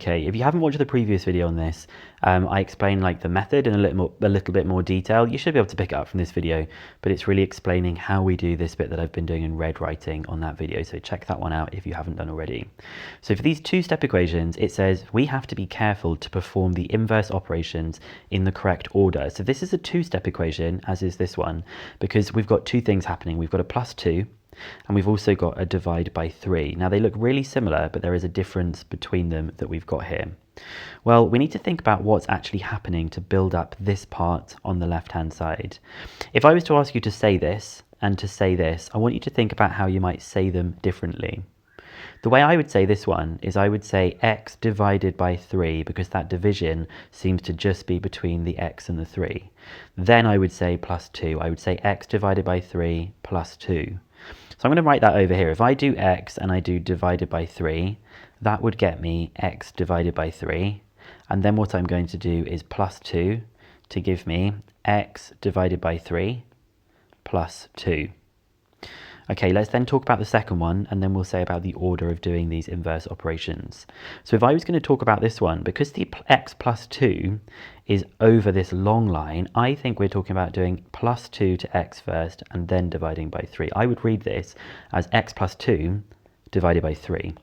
Okay, if you haven't watched the previous video on this, I explain like the method in a little bit more detail. You should be able to pick it up from this video, but it's really explaining how we do this bit that I've been doing in red writing on that video. So check that one out if you haven't done already. So for these two-step equations, it says we have to be careful to perform the inverse operations in the correct order. So this is a two-step equation, as is this one, because we've got two things happening. We've got a +2, and we've also got a divide by 3. Now they look really similar, but there is a difference between them that we've got here. Well, we need to think about what's actually happening to build up this part on the left-hand side. If I was to ask you to say this and to say this, I want you to think about how you might say them differently. The way I would say this one is I would say x divided by 3, because that division seems to just be between the x and the 3. Then I would say +2. I would say x divided by 3 plus 2. So I'm going to write that over here. If I do x and I do divided by 3, that would get me x divided by 3. And then what I'm going to do is +2 to give me x divided by 3 plus 2. Okay, let's then talk about the second one, and then we'll say about the order of doing these inverse operations. So if I was going to talk about this one, because the x plus 2 is over this long line, I think we're talking about doing +2 to x first and then dividing by 3. I would read this as x plus 2 divided by 3.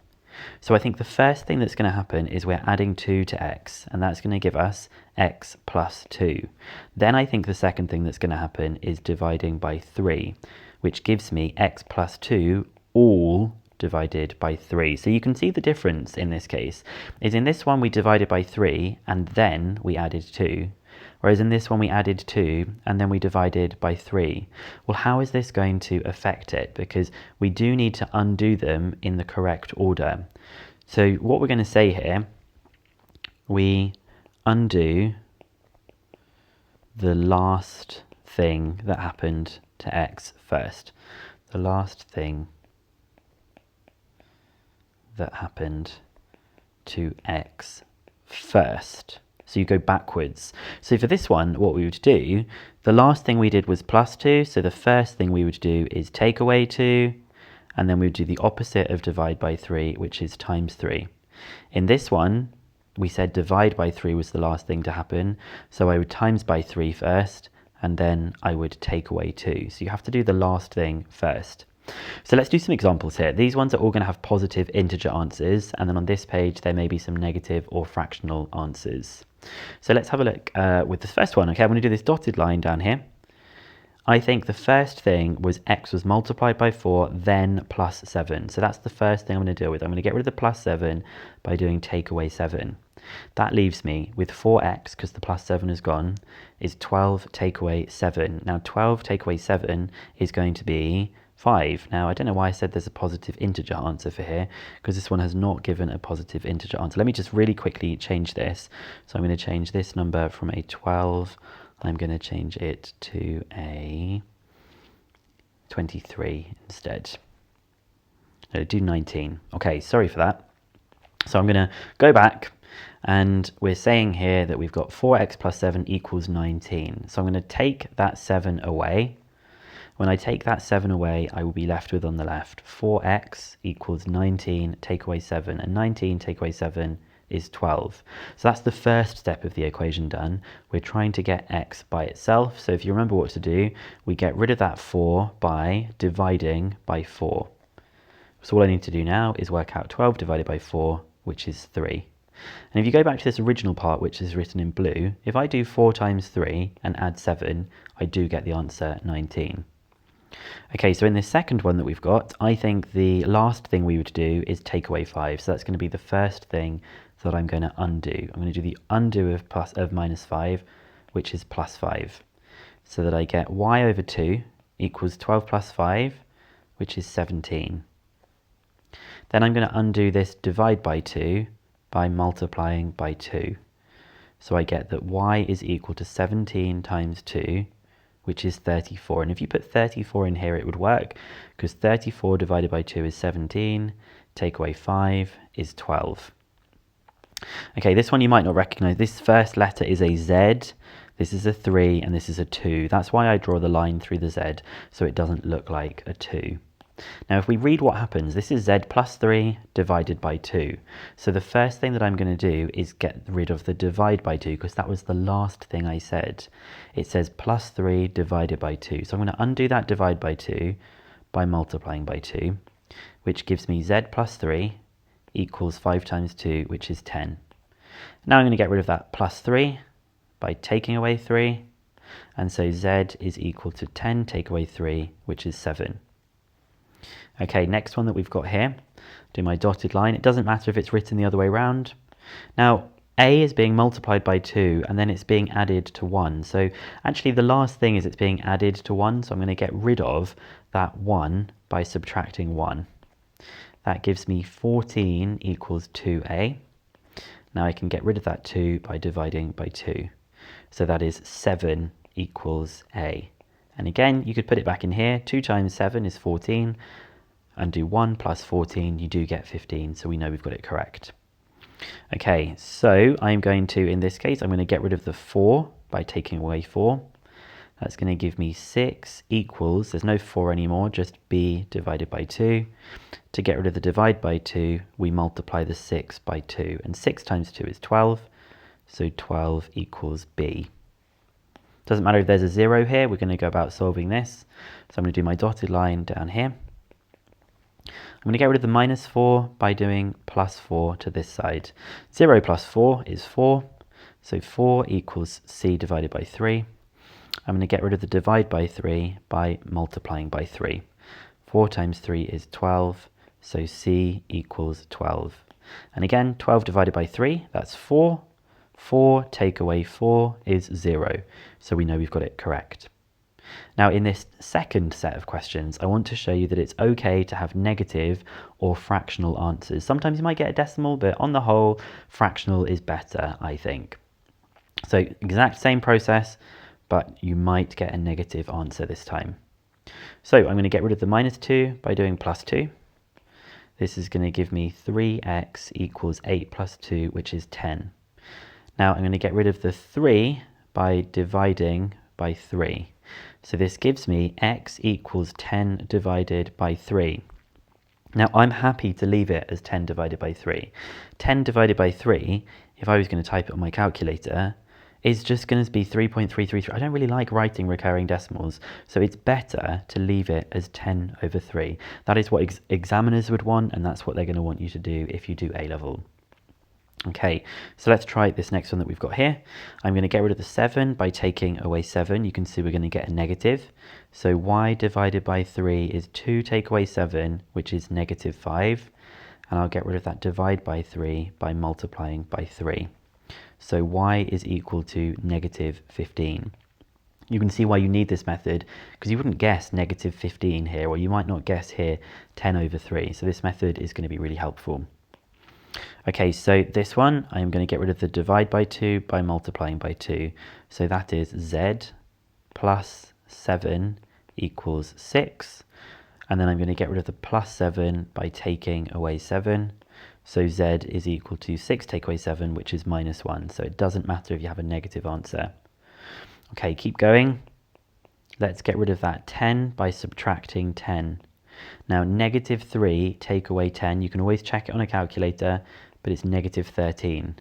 So I think the first thing that's going to happen is we're adding 2 to x, and that's going to give us x plus 2. Then I think the second thing that's going to happen is dividing by 3, which gives me x plus 2 all divided by 3. So you can see the difference in this case is in this one we divided by 3 and then we added 2, whereas in this one we added 2 and then we divided by 3. Well, how is this going to affect it? Because we do need to undo them in the correct order. So what we're going to say here, we undo the last thing that happened to x first. The last thing that happened to x first. So you go backwards. So for this one, what we would do, the last thing we did was +2. So the first thing we would do is take away 2. And then we would do the opposite of divide by 3, which is times 3. In this one, we said divide by 3 was the last thing to happen. So I would times by 3 first, and then I would take away 2. So you have to do the last thing first. So let's do some examples here. These ones are all going to have positive integer answers, and then on this page there may be some negative or fractional answers. So let's have a look with this first one. Okay, I'm going to do this dotted line down here. I think the first thing was x was multiplied by 4, then plus 7. So that's the first thing I'm going to deal with. I'm going to get rid of the plus 7 by doing take away 7. That leaves me with 4x, because the plus 7 is gone, is 12 take away 7. Now 12 take away 7 is going to be 5. Now I don't know why I said there's a positive integer answer for here, because this one has not given a positive integer answer. Let me just really quickly change this. So I'm going to change this number from a 12, I'm going to change it to a 23 instead. No, do 19. Okay, sorry for that. So I'm going to go back, and we're saying here that we've got 4x plus 7 equals 19. So I'm going to take that 7 away. When I take that 7 away, I will be left with on the left 4x equals 19 take away 7, and 19 take away 7 is 12. So that's the first step of the equation done. We're trying to get x by itself. So if you remember what to do, we get rid of that 4 by dividing by 4. So all I need to do now is work out 12 divided by 4, which is 3. And if you go back to this original part, which is written in blue, if I do 4 times 3 and add 7, I do get the answer 19. Okay, so in this second one that we've got, I think the last thing we would do is take away 5. So that's going to be the first thing that I'm going to undo. I'm going to do the undo of minus 5, which is plus 5. So that I get y over 2 equals 12 plus 5, which is 17. Then I'm going to undo this divide by 2 by multiplying by 2. So I get that y is equal to 17 times 2, which is 34. And if you put 34 in here, it would work, because 34 divided by 2 is 17, take away 5 is 12. Okay, this one you might not recognize. This first letter is a Z, this is a 3, and this is a 2. That's why I draw the line through the Z, so it doesn't look like a 2. Now if we read what happens, this is z plus 3 divided by 2. So the first thing that I'm going to do is get rid of the divide by 2 because that was the last thing I said. It says plus 3 divided by 2. So I'm going to undo that divide by 2 by multiplying by 2, which gives me z plus 3 equals 5 times 2, which is 10. Now I'm going to get rid of that plus 3 by taking away 3, and so z is equal to 10 take away 3, which is 7. Okay, next one that we've got here, do my dotted line. It doesn't matter if it's written the other way around. Now, a is being multiplied by 2, and then it's being added to 1. So actually the last thing is it's being added to 1, so I'm going to get rid of that 1 by subtracting 1. That gives me 14 equals 2a. Now I can get rid of that 2 by dividing by 2. So that is 7 equals a. And again, you could put it back in here. 2 times 7 is 14. And do 1 plus 14, you do get 15. So we know we've got it correct. Okay, so I'm going to, in this case, I'm going to get rid of the 4 by taking away 4. That's going to give me 6 equals, there's no 4 anymore, just b divided by 2. To get rid of the divide by 2, we multiply the 6 by 2. And 6 times 2 is 12. So 12 equals b. Doesn't matter if there's a 0 here, we're going to go about solving this. So I'm going to do my dotted line down here. I'm going to get rid of the minus 4 by doing plus 4 to this side. 0 plus 4 is 4. So 4 equals c divided by 3. I'm going to get rid of the divide by 3 by multiplying by 3. 4 times 3 is 12. So c equals 12. And again, 12 divided by 3, that's 4. 4 take away 4 is 0. So we know we've got it correct. Now in this second set of questions, I want to show you that it's okay to have negative or fractional answers. Sometimes you might get a decimal, but on the whole, fractional is better, I think. So exact same process, but you might get a negative answer this time. So I'm going to get rid of the minus 2 by doing plus 2. This is going to give me 3x equals 8 plus 2, which is 10. Now I'm going to get rid of the 3 by dividing by 3. So this gives me x equals 10 divided by 3. Now I'm happy to leave it as 10 divided by 3. 10 divided by 3, if I was going to type it on my calculator, is just going to be 3.333. I don't really like writing recurring decimals, so it's better to leave it as 10 over 3. That is what examiners would want, and that's what they're going to want you to do if you do A-level. Okay, so let's try this next one that we've got here. I'm going to get rid of the 7 by taking away 7. You can see we're going to get a negative. So y divided by 3 is 2 take away 7, which is negative 5. And I'll get rid of that divide by 3 by multiplying by 3. So y is equal to negative 15. You can see why you need this method, because you wouldn't guess negative 15 here, or you might not guess here 10 over 3. So this method is going to be really helpful. Okay, so this one, I'm going to get rid of the divide by 2 by multiplying by 2. So that is z plus 7 equals 6. And then I'm going to get rid of the plus 7 by taking away 7. So z is equal to 6 take away 7, which is minus 1. So it doesn't matter if you have a negative answer. Okay, keep going. Let's get rid of that 10 by subtracting 10. Now, negative 3 take away 10. You can always check it on a calculator, but it's negative 13.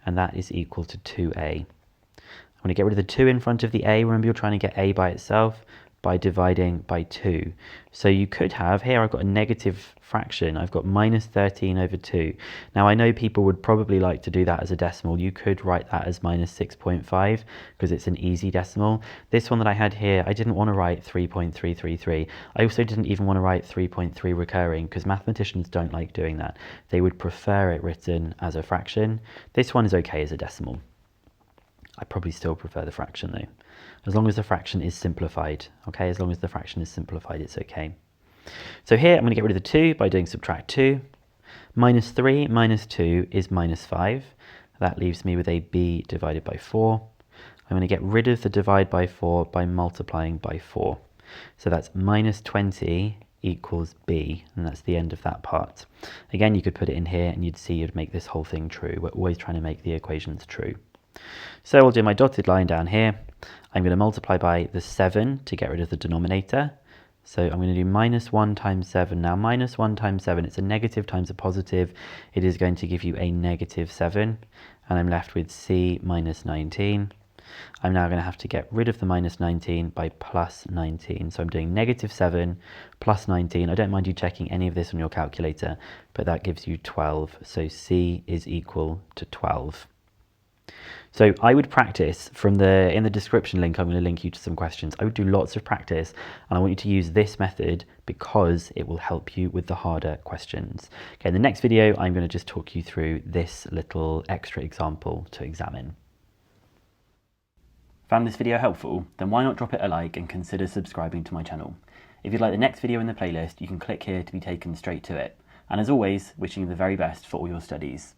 And that is equal to 2a. I'm going to get rid of the 2 in front of the a. Remember, you're trying to get a by itself by dividing by 2. So you could have, here I've got a negative fraction. I've got minus 13 over 2. Now I know people would probably like to do that as a decimal. You could write that as minus 6.5 because it's an easy decimal. This one that I had here, I didn't want to write 3.333. I also didn't even want to write 3.3 recurring because mathematicians don't like doing that. They would prefer it written as a fraction. This one is okay as a decimal. I probably still prefer the fraction though. As long as the fraction is simplified, okay? As long as the fraction is simplified, it's okay. So here, I'm going to get rid of the 2 by doing subtract 2. Minus 3 minus 2 is minus 5. That leaves me with a b divided by 4. I'm going to get rid of the divide by 4 by multiplying by 4. So that's minus 20 equals b, and that's the end of that part. Again, you could put it in here, and you'd see you'd make this whole thing true. We're always trying to make the equations true. So I'll do my dotted line down here. I'm going to multiply by the 7 to get rid of the denominator. So I'm going to do minus 1 times 7. Now minus 1 times 7, it's a negative times a positive. It is going to give you a negative 7. And I'm left with c minus 19. I'm now going to have to get rid of the minus 19 by plus 19. So I'm doing negative 7 plus 19. I don't mind you checking any of this on your calculator, but that gives you 12. So c is equal to 12. So I would practice in the description link, I'm going to link you to some questions. I would do lots of practice, and I want you to use this method because it will help you with the harder questions. Okay, in the next video, I'm going to just talk you through this little extra example to examine. Found this video helpful? Then why not drop it a like and consider subscribing to my channel. If you'd like the next video in the playlist, you can click here to be taken straight to it. And as always, wishing you the very best for all your studies.